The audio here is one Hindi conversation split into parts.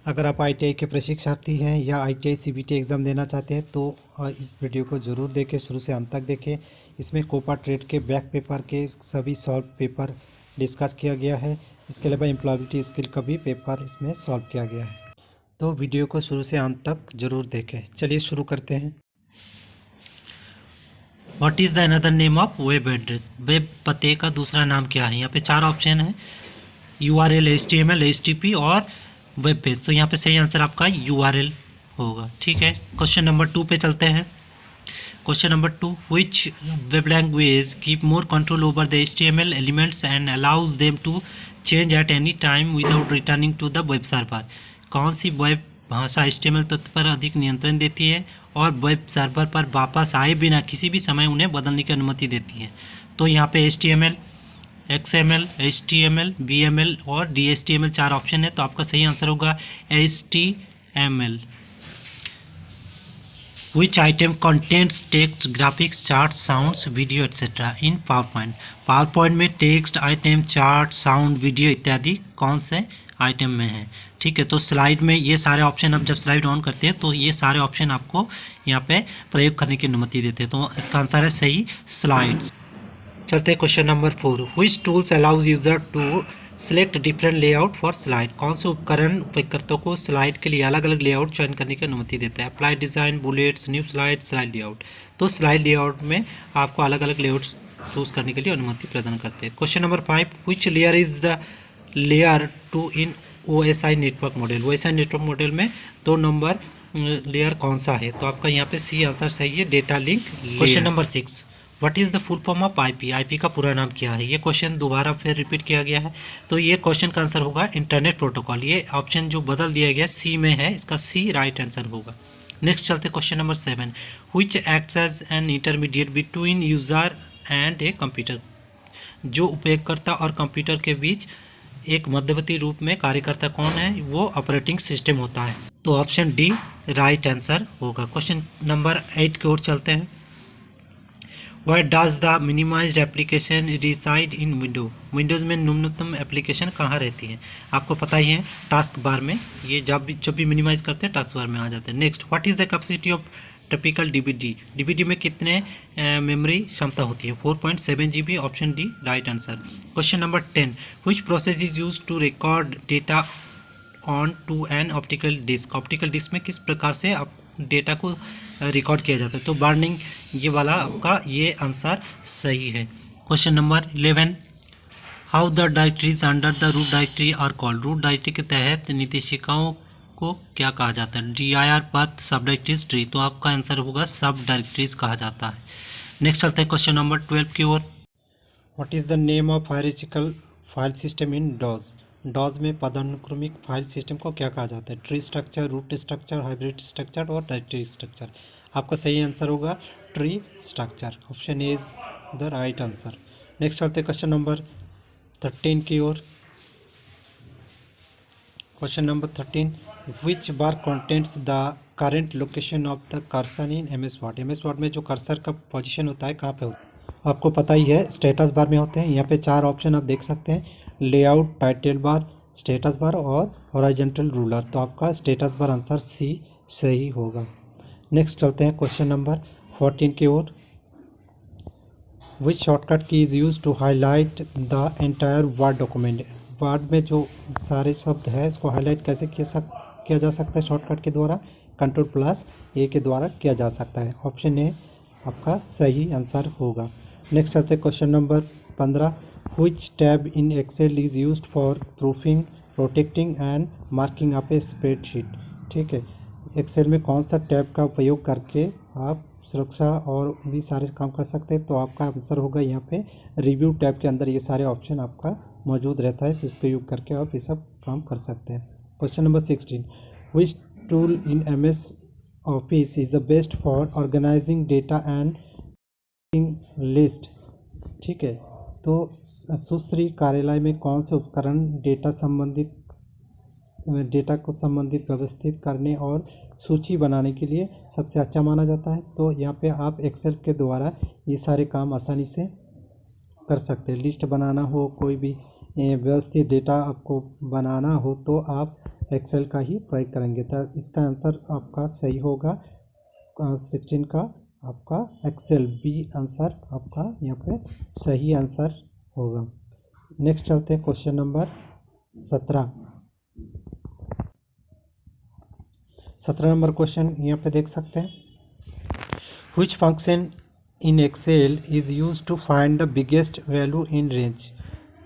अगर आप आईटीआई के प्रशिक्षार्थी हैं या आईटीआई सीबीटी एग्ज़ाम देना चाहते हैं तो इस वीडियो को ज़रूर देखें, शुरू से अंत तक देखें। इसमें कोपा ट्रेड के बैक पेपर के सभी सॉल्व पेपर डिस्कस किया गया है। इसके अलावा एम्प्लॉयबिलिटी स्किल का भी पेपर इसमें सॉल्व किया गया है। तो वीडियो को शुरू से अंत तक ज़रूर देखें। चलिए शुरू करते हैं। What is the another name of web address? Web पते का दूसरा नाम क्या है? यहाँ पे 4 ऑप्शन है, URL, HTML, HTTP और वेब पेज। तो यहाँ पे सही आंसर आपका URL होगा। ठीक है, क्वेश्चन नंबर 2 पे चलते हैं। Question number 2, which web language keep more control over the HTML elements and allows them to change at any time without returning to the web server? कौन सी वेब भाषा HTML तत्व पर अधिक नियंत्रण देती है और वेब सर्वर पर वापस आए बिना किसी भी समय उन्हें बदलने की अनुमति देती है? तो यहाँ पे HTML, XML, HTML, VML और DHTML 4 ऑप्शन है। तो आपका सही आंसर होगा HTML। Which item contains text, graphics, charts, sounds, video etc. in PowerPoint? PowerPoint में text, item, chart, sound, video इत्यादि कौन से आइटम में है? ठीक है, तो स्लाइड में ये सारे ऑप्शन, आप जब स्लाइड ऑन करते हैं तो ये सारे ऑप्शन आपको यहाँ पे प्रयोग करने की अनुमति देते हैं। तो इसका आंसर है सही स्लाइड। चलते हैं question number 4, which tools allows user to select different layout for slide? कौन से उपकरण उपयोगकर्ताओं को स्लाइड के लिए अलग अलग लेआउट चयन करने की अनुमति देता है? Apply design, bullets, new slide, slide layout. तो स्लाइड लेआउट में आपको अलग अलग लेआउट चूज करने के लिए अनुमति प्रदान करते हैं। Question number 5, which layer is the layer two in OSI network model? OSI network model में 2 नंबर लेयर कौन सा है? तो आपका यहाँ पे सी आंसर सही है, data link. Question number 6, what is the full form of IP? IP का पूरा नाम क्या है? ये क्वेश्चन दोबारा फिर रिपीट किया गया है। तो ये क्वेश्चन का आंसर होगा इंटरनेट प्रोटोकॉल। ये ऑप्शन जो बदल दिया गया सी में है, इसका सी राइट आंसर होगा। नेक्स्ट चलते question number 7, which acts as an intermediate between user and a computer? जो उपयोगकर्ता और कंप्यूटर के बीच एक मध्यवर्ती रूप में कार्य करता कौन है? वो ऑपरेटिंग सिस्टम होता है। तो ऑप्शन डी राइट आंसर होगा। क्वेश्चन नंबर 8 की ओर चलते हैं। Where does the minimized application reside in window? Windows में न्यूनतम एप्लीकेशन कहाँ रहती है? आपको पता ही है, टास्क बार में। ये जब भी मिनिमाइज करते हैं टास्क बार में आ जाते हैं। Next, what is the capacity of typical DVD में कितने मेमोरी क्षमता होती है? 4.7 GB। Option D right answer. Question number 10, which process is use to record data on to an optical disc? Optical disc में किस प्रकार से आप डेटा को रिकॉर्ड किया जाता है? तो बर्निंग, ये वाला आपका ये आंसर सही है। Question number 11, how the directories under the root directory are called? Root directory के तहत निर्देशिकाओं को क्या कहा जाता है? DIR, पथ, सब डायरेक्टरीज, ट्री। तो आपका आंसर होगा सब डायरेक्टरीज कहा जाता है। नेक्स्ट चलते हैं क्वेश्चन नंबर 12 की ओर। What is the name of hierarchical file system in DOS? DOS में पदानुक्रमिक फाइल सिस्टम को क्या कहा जाता है? Tree structure, root structure, hybrid structure और डायरेक्टरी स्ट्रक्चर। आपका सही आंसर होगा tree structure. Option A is the right answer. Next चलते हैं क्वेश्चन नंबर 13 की ओर। Question number 13, which bar contents the current location of the cursor in MS word? MS word में जो कर्सर का पोजीशन होता है कहाँ पे होता है? आपको पता ही है, स्टेटस बार में होते हैं। यहाँ पे 4 ऑप्शन आप देख सकते हैं, layout, title bar, status bar और हॉरिजॉन्टल रूलर। तो आपका स्टेटस बार आंसर सी सही होगा। नेक्स्ट चलते हैं क्वेश्चन नंबर 14 की ओर। Which shortcut key is use to highlight the entire word document? Word में जो सारे शब्द है इसको हाईलाइट कैसे किया जा सकता है? शॉर्टकट के द्वारा Ctrl+A के द्वारा किया जा सकता है। ऑप्शन ए आपका सही आंसर होगा। नेक्स्ट चलते हैं question number 15, which tab in Excel is used for proofing, protecting and marking up a spreadsheet? ठीक है, एक्सेल में कौन सा टैब का उपयोग करके आप सुरक्षा और भी सारे काम कर सकते हैं? तो आपका आंसर होगा यहाँ पे रिव्यू टैब के अंदर ये सारे ऑप्शन आपका मौजूद रहता है, तो इसका यूज करके आप ये सब काम कर सकते हैं। Question number 16, which tool in MS Office is the best for organizing data and list? ठीक है, तो सुश्री कार्यालय में कौन से उपकरण डेटा को संबंधित व्यवस्थित करने और सूची बनाने के लिए सबसे अच्छा माना जाता है? तो यहाँ पे आप एक्सेल के द्वारा ये सारे काम आसानी से कर सकते हैं। लिस्ट बनाना हो, कोई भी व्यवस्थित डेटा आपको बनाना हो तो आप एक्सेल का ही प्रयोग करेंगे। तो इसका आंसर आपका सही होगा 16 का आपका एक्सेल, बी आंसर आपका यहाँ पे सही आंसर होगा। नेक्स्ट चलते हैं क्वेश्चन नंबर 17 नंबर क्वेश्चन यहाँ पे देख सकते हैं। Which function in Excel is used to find the biggest value in range?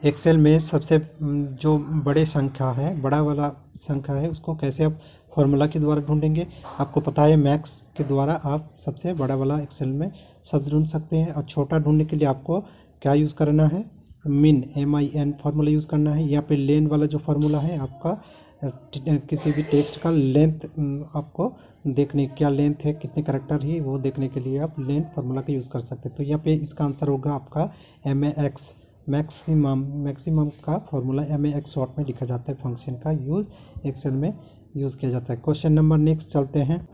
Excel में सबसे जो बड़े संख्या है, बड़ा वाला संख्या है, उसको कैसे आप फॉर्मूला के द्वारा ढूंढेंगे। आपको पता है मैक्स के द्वारा आप सबसे बड़ा वाला एक्सेल में शब्द ढूंढ सकते हैं, और छोटा ढूंढने के लिए आपको क्या यूज़ करना है, मिन MIN फार्मूला यूज़ करना है। यहाँ पे लेन वाला जो फार्मूला है आपका किसी भी टेक्स्ट का लेंथ आपको देखने क्या लेंथ है, कितने करेक्टर ही, वो देखने के लिए आप लेंथ फार्मूला का यूज़ कर सकते हैं। तो यहाँ पे इसका आंसर होगा आपका MAX, मैक्सिमम का फॉर्मूला MAX शॉर्ट में लिखा जाता है। फंक्शन का यूज़ एक्सेल में यूज़ किया जाता है। क्वेश्चन नंबर नेक्स्ट चलते हैं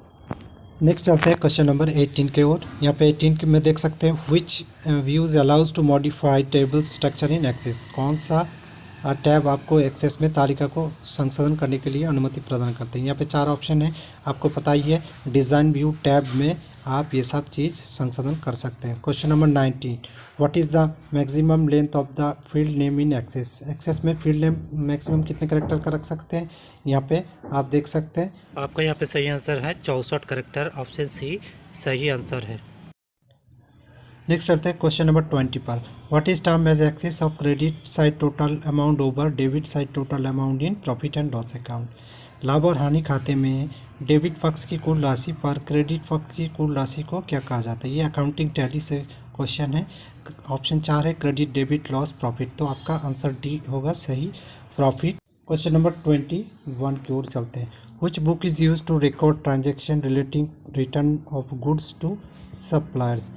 क्वेश्चन नंबर 18 के ओर। यहाँ पे 18 में देख सकते हैं which views allows to modify table structure in Access. कौन सा टैब आपको एक्सेस में तालिका को संशोधन करने के लिए अनुमति प्रदान करते हैं। यहाँ पे 4 ऑप्शन है, आपको पता ही है। डिज़ाइन व्यू टैब में आप ये सब चीज़ संशोधन कर सकते हैं। Question number 19 what is the maximum length of the field name in Access. Access में फील्ड नेम मैक्सिमम कितने करेक्टर का रख सकते हैं, यहाँ पे आप देख सकते हैं। आपका यहाँ पे सही आंसर है 64 करेक्टर, ऑप्शन सी सही आंसर है। नेक्स्ट चलते हैं क्वेश्चन नंबर 20 पर। What is term as excess of credit side total amount over debit side total amount in profit and loss account. लाभ और हानि खाते में डेबिट पक्ष की कुल राशि पर क्रेडिट पक्ष की कुल राशि को क्या कहा जाता है। ये अकाउंटिंग टैली से क्वेश्चन है। ऑप्शन 4 है क्रेडिट डेबिट लॉस प्रॉफिट, तो आपका आंसर डी होगा सही, प्रॉफिट। क्वेश्चन नंबर 21 की ओर चलते हैं। Which book is use to record transaction relating return of goods to suppliers.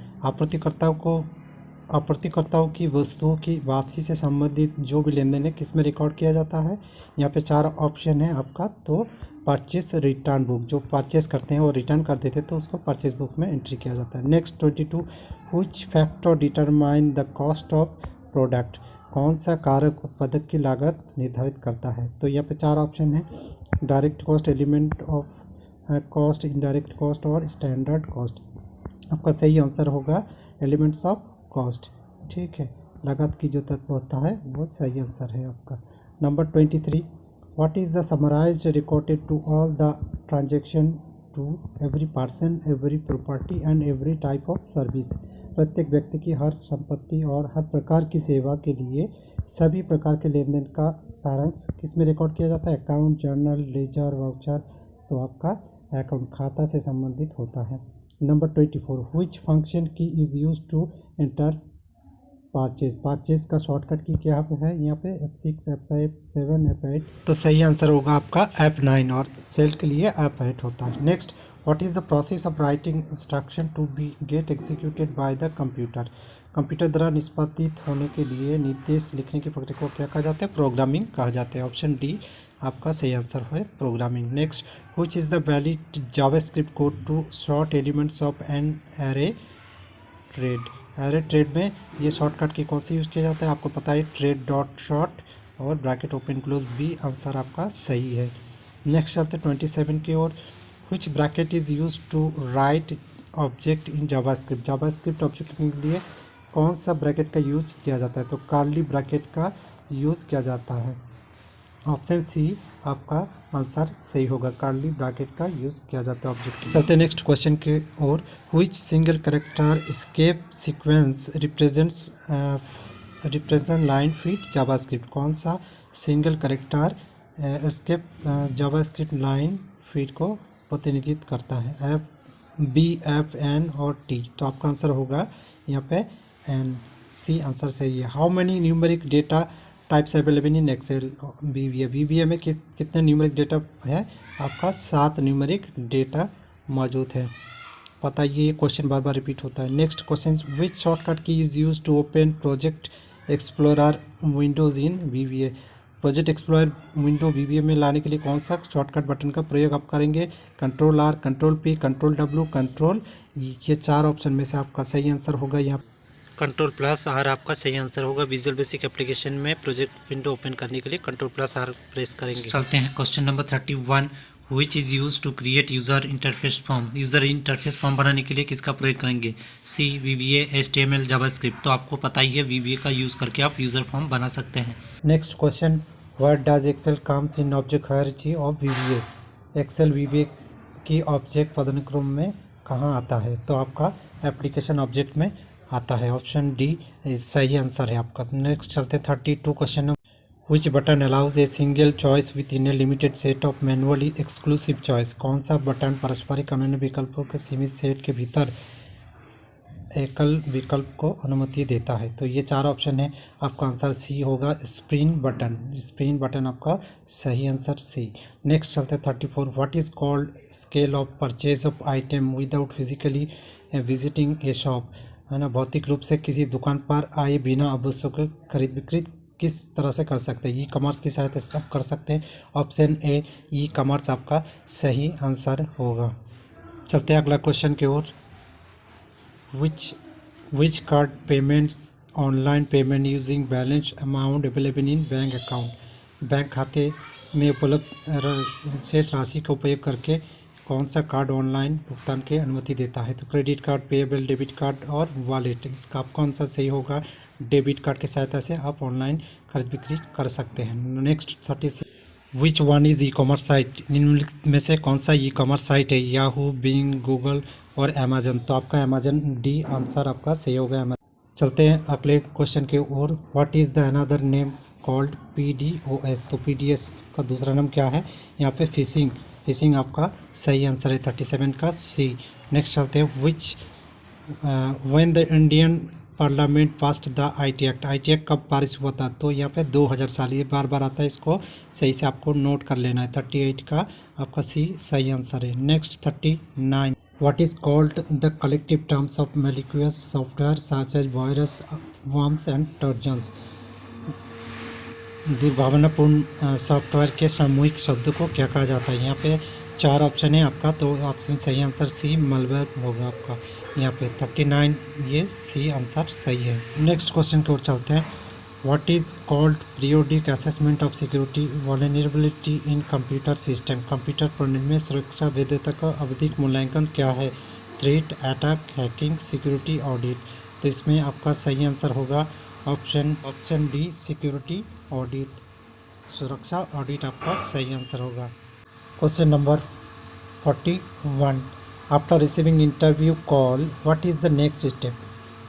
आपूर्तिकर्ताओं की वस्तुओं की वापसी से संबंधित जो भी लेन देन है किस में रिकॉर्ड किया जाता है। यहाँ पे 4 ऑप्शन है आपका। तो परचेस रिटर्न बुक, जो परचेस करते हैं और रिटर्न कर देते हैं तो उसको परचेस बुक में एंट्री किया जाता है। Next 22 which factor determine the cost of product. कौन सा कारक उत्पादक की लागत निर्धारित करता है। तो यहाँ पे 4 ऑप्शन है, direct cost, element of cost, indirect cost और स्टैंडर्ड कॉस्ट। आपका सही आंसर होगा एलिमेंट्स ऑफ कॉस्ट। ठीक है, लागत की जो तत्व होता है वो सही आंसर है आपका। Number 23 what is the summarized recorded to all the transaction to every person every property and every type of service. प्रत्येक व्यक्ति की हर संपत्ति और हर प्रकार की सेवा के लिए सभी प्रकार के लेन देन का सारांश किस में रिकॉर्ड किया जाता है। Account, journal, ledger, voucher. तो आपका अकाउंट खाता से संबंधित होता है। Number 24 which function key is use to enter purchase का शॉर्टकट की क्या है। यहाँ पे F6, F7, F8। तो सही आंसर होगा आपका F9 और सेल के लिए F8 होता है। Next what is the process of writing instruction to be get executed by the computer. Computer द्वारा निष्पादित होने के लिए निर्देश लिखने की प्रक्रिया को क्या कहा जाता है, प्रोग्रामिंग कहा जाता है। ऑप्शन डी आपका सही आंसर है, programming. Next which is the valid JavaScript code to sort elements of an array trade. Array trade में ये शॉर्टकट की कौन सी यूज़ किया जाता है, आपको पता है, ट्रेड डॉट शॉर्ट और bracket open close. B answer आपका सही है। नेक्स्ट चलते 27 की ओर। Which bracket is use to write object in JavaScript. JavaScript object के लिए कौन सा ब्रैकेट का यूज किया जाता है, तो कर्ली ब्रैकेट का यूज़ किया जाता है। ऑप्शन सी आपका आंसर सही होगा, कर्ली ब्रैकेट का यूज़ किया जाता है ऑब्जेक्ट। चलते नेक्स्ट क्वेश्चन की ओर। Which single character escape sequence represent line fit JavaScript. कौन सा single character escape JavaScript line fit को प्रतिनिधित्व करता है। F और T। तो आपका आंसर होगा यहाँ पे N। सी आंसर सही है। How many numeric data types available in Excel. VBA में कितने न्यूमेरिक डेटा है, आपका 7 न्यूमेरिक डेटा मौजूद है। पता ये क्वेश्चन बार बार रिपीट होता है। Next question which shortcut key is use to open project explorer windows in VBA। Project explorer window VBA में लाने के लिए कौन सा शॉर्टकट बटन का प्रयोग आप करेंगे, Ctrl+R, Ctrl+P, Ctrl+W, Ctrl। ये 4 ऑप्शन में से आपका सही आंसर होगा यहाँ कंट्रोल प्लस आर आपका सही आंसर होगा। विजुअल बेसिक एप्लीकेशन में प्रोजेक्ट विंडो ओपन करने के लिए कंट्रोल प्लस आर प्रेस करेंगे। चलते हैं question number 31, which is use to create user interface form. User interface form बनाने के लिए किसका प्रयोग करेंगे? C VBA, HTML, JavaScript. तो आपको पता ही है VBA का यूज़ करके आप यूज़र फॉर्म बना सकते हैं। Next question, what does Excel comes in object hierarchy of VBA। Excel VBA की ऑब्जेक्ट पदानुक्रम में कहाँ आता है? तो आपका एप्लीकेशन ऑब्जेक्ट में आता है। ऑप्शन डी सही आंसर है आपका। नेक्स्ट चलते हैं 32 question. Which button allows a single choice with in A limited set of manually exclusive choice. कौन सा बटन पारस्परिक अन्य विकल्पों के सीमित सेट के भीतर एकल विकल्प को अनुमति देता है? तो ये 4 ऑप्शन है, आपका आंसर सी होगा, स्प्रिंग बटन। स्प्रिंग बटन आपका सही आंसर सी। नेक्स्ट चलते हैं 34, what is called scale of purchase of item without physically visiting A shop. है ना, भौतिक रूप से किसी दुकान पर आए बिना आप वस्तु को खरीद बिक्री किस तरह से कर सकते हैं? ई कॉमर्स की सहायता से सब कर सकते हैं। ऑप्शन ए ई कॉमर्स आपका सही आंसर होगा। चलते हैं अगला क्वेश्चन की ओर। which card payments online payment using balance amount available in bank account. Bank खाते में उपलब्ध शेष राशि का उपयोग करके कौन सा कार्ड ऑनलाइन भुगतान की अनुमति देता है? तो credit card, payable, debit card और वॉलेट। इसका आप कौन सा सही होगा? डेबिट कार्ड की सहायता से आप ऑनलाइन खरीद बिक्री कर सकते हैं। Next 36, which one is e commerce site. निम्नलिखित में से कौन सा ई कॉमर्स साइट है? याहू, बिंग, गूगल और अमेजन। तो आपका अमेजन डी आंसर आपका सही होगा। चलते हैं अगले क्वेश्चन की ओर। What is the another name called PDOS। तो PDS का दूसरा नाम क्या है? यहाँ पे फिशिंग। फिशिंग आपका सही आंसर है 37 का सी। नेक्स्ट चलते हैं, विच when the Indian parliament passed the IT act. IT act कब पारित हुआ था? तो यहाँ पे 2000 साल, ये बार बार आता है, इसको सही से आपको नोट कर लेना है। 38 का आपका सी सही आंसर है। Next 39, what is called the collective terms of malicious software such as virus, worms and trojans. दुर्भावनापूर्ण सॉफ्टवेयर के सामूहिक शब्द को क्या कहा जाता है? यहाँ पे 4 ऑप्शन है आपका, तो ऑप्शन सही आंसर सी मलवेयर होगा आपका। यहाँ पे 39 ये सी आंसर सही है। नेक्स्ट क्वेश्चन की ओर चलते हैं। What is called periodic assessment of security vulnerability in computer system. Computer प्रणाली में सुरक्षा भेद्यता का आवधिक मूल्यांकन क्या है? Threat, attack, hacking, security audit. तो इसमें आपका सही आंसर होगा ऑप्शन डी सिक्योरिटी ऑडिट। सुरक्षा ऑडिट आपका सही आंसर होगा। Question number 41, after receiving interview call what is the next step.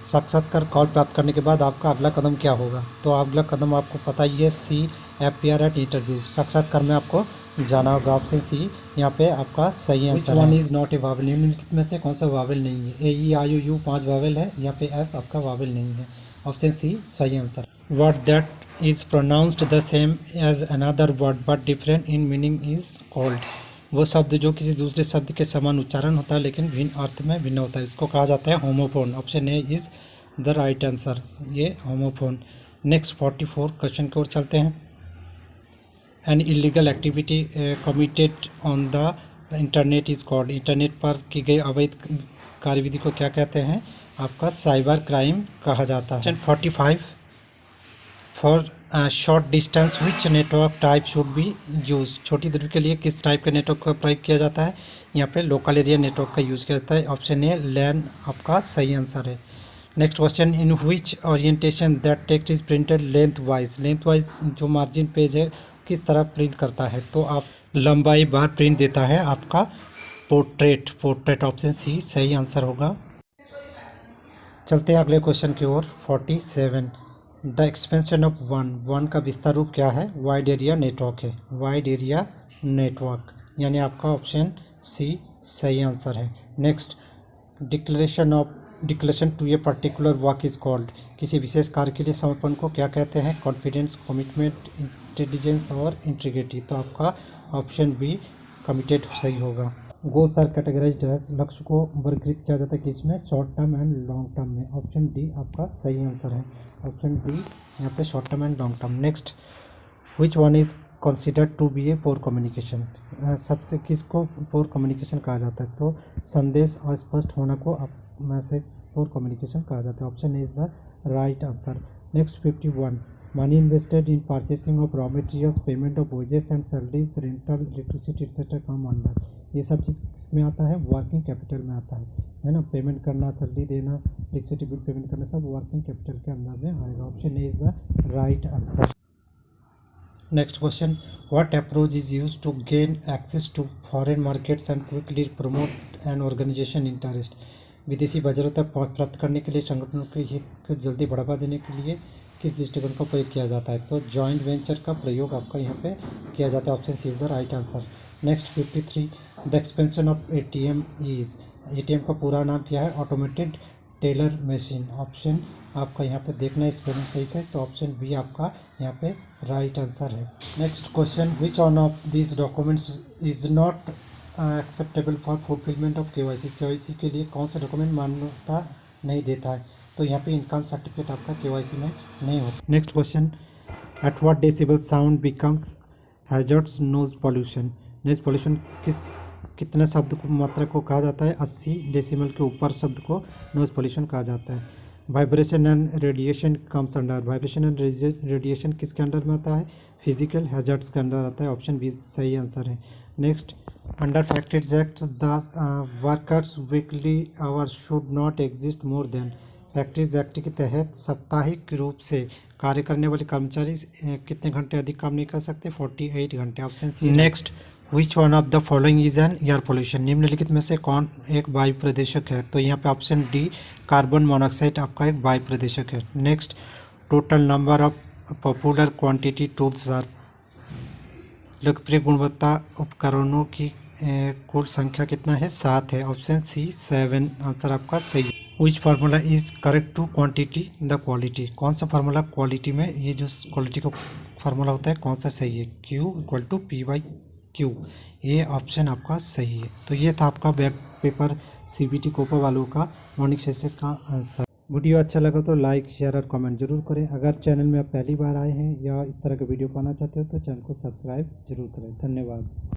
साक्षात्कार कॉल प्राप्त करने के बाद आपका अगला कदम क्या होगा? तो अगला कदम आपको पता ही है, सी अपीयर एट इंटरव्यू। साक्षात्कार में आपको जाना होगा। ऑप्शन सी यहाँ पे आपका सही आंसर है। One is not a Wavell. निम्नलिखित में से कौन सा वावेल नहीं है? AE, IOU 5 वावेल है, यहाँ पे एफ आपका वावेल नहीं है। ऑप्शन सी सही answer. Word that is pronounced the same as another word but different in meaning is called. वो शब्द जो किसी दूसरे शब्द के समान उच्चारण होता है लेकिन भिन्न अर्थ में भिन्न होता है, इसको कहा जाता है homophone. Option A is the right answer, ये होमोफोन। नेक्स्ट 44 क्वेश्चन की ओर चलते हैं। An illegal activity committed on the internet is called. Internet पर की गई अवैध कार्यविधि को क्या कहते हैं? आपका साइबर क्राइम कहा जाता है। 45, for short distance which network type should be use. छोटी दूरी के लिए किस टाइप के नेटवर्क का प्रयोग किया जाता है? यहाँ पे लोकल एरिया नेटवर्क का यूज़ किया जाता है। ऑप्शन ए लैन आपका सही आंसर है। Next question, in which orientation that text is printed length wise. Length wise जो मार्जिन पेज है किस तरह प्रिंट करता है? तो आप लंबाई बार प्रिंट देता है आपका पोर्ट्रेट। ऑप्शन सी सही आंसर होगा। चलते हैं अगले क्वेश्चन की ओर। 47, द एक्सपेंशन ऑफ वन का विस्तार रूप क्या है? वाइड एरिया नेटवर्क है। वाइड एरिया नेटवर्क यानी आपका ऑप्शन सी सही आंसर है। Next, declaration to a particular work is called. किसी विशेष कार्य के लिए समर्पण को क्या कहते हैं? कॉन्फिडेंस, कमिटमेंट, इंटेलिजेंस और इंटीग्रिटी। तो आपका ऑप्शन बी कमिटेड सही होगा। Goals are categorized as. लक्ष्य को वर्गीकृत किया जाता है कि इसमें short term and long term में। ऑप्शन डी आपका सही आंसर है। ऑप्शन डी यहाँ पे short term and long term. Next, which one is considered to be a poor communication. सबसे किसको पोर कम्युनिकेशन कहा जाता है? तो संदेश अस्पष्ट होना को मैसेज पोर कम्युनिकेशन कहा जाता है। Option A is the right answer. Next 51, money invested in purchasing of raw materials, payment of wages and salaries, rental, electricity etcetera come under. ये सब चीज़ किसमें आता है? वर्किंग कैपिटल में आता है ना। पेमेंट करना, सैलरी देना, इलेक्ट्रिसिटी बिल पेमेंट करना, सब वर्किंग कैपिटल के अंदर में आएगा। Option A is the right answer. Next question, what approach is used to gain access to foreign markets and quickly promote an organization interest. विदेशी बाजारों तक पहुंच प्राप्त करने के लिए, संगठनों के हित को जल्दी बढ़ावा देने के लिए किस दृष्टिकोण का प्रयोग किया जाता है? तो जॉइंट वेंचर का प्रयोग आपका यहाँ पे किया जाता है। Option C is the right answer. Next 53, the expansion of ATM is. ATM का पूरा नाम क्या है? Automated teller machine. ऑप्शन आपका यहाँ पे देखना है स्पेलिंग सही से, तो ऑप्शन बी आपका यहाँ पे राइट आंसर है। Next question, which one of this documents is not acceptable for fulfilment of KYC. KYC के लिए कौन सा डॉक्यूमेंट मान्यता नहीं देता है? तो यहाँ पे इनकम सर्टिफिकेट आपका केवाईसी में नहीं होता। Next question, at what decibel sound becomes hazards noise pollution. Noise pollution कितने शब्द को मात्रा को कहा जाता है? 80 डेसिमल के ऊपर शब्द को नॉइज पॉल्यूशन कहा जाता है। Vibration and radiation comes under. Vibration and radiation किसके अंडर में आता है? फिजिकल हैजर्ड्स के अंदर आता है। ऑप्शन बी सही आंसर है। Next, under factories act the workers weekly hours should not exist more than. Factories act के तहत साप्ताहिक रूप से कार्य करने वाले कर्मचारी कितने घंटे अधिक काम नहीं कर सकते? 48 घंटे। Option C. Next, which one of the following is an air pollution. निम्नलिखित में से कौन एक वायु प्रदूषक है? तो यहाँ पे ऑप्शन डी कार्बन मोनोऑक्साइड आपका एक वायु प्रदूषक है। Next, total number of popular quantity tools are. लोकप्रिय गुणवत्ता उपकरणों की कुल संख्या कितना है? 7 है। ऑप्शन सी 7 आंसर आपका सही है। Which formula is correct to quantity the quality. कौन सा फार्मूला क्वालिटी में, ये जो क्वालिटी का फार्मूला होता है, कौन सा सही है? Q equal to P/Q। ये ऑप्शन आपका सही है। तो ये था आपका बैक पेपर CBT कोपा वालों का मॉर्निंग सेशन का आंसर। वीडियो अच्छा लगा तो लाइक, शेयर और कमेंट जरूर करें। अगर चैनल में आप पहली बार आए हैं या इस तरह के वीडियो पाना चाहते हो तो चैनल को सब्सक्राइब जरूर करें। धन्यवाद।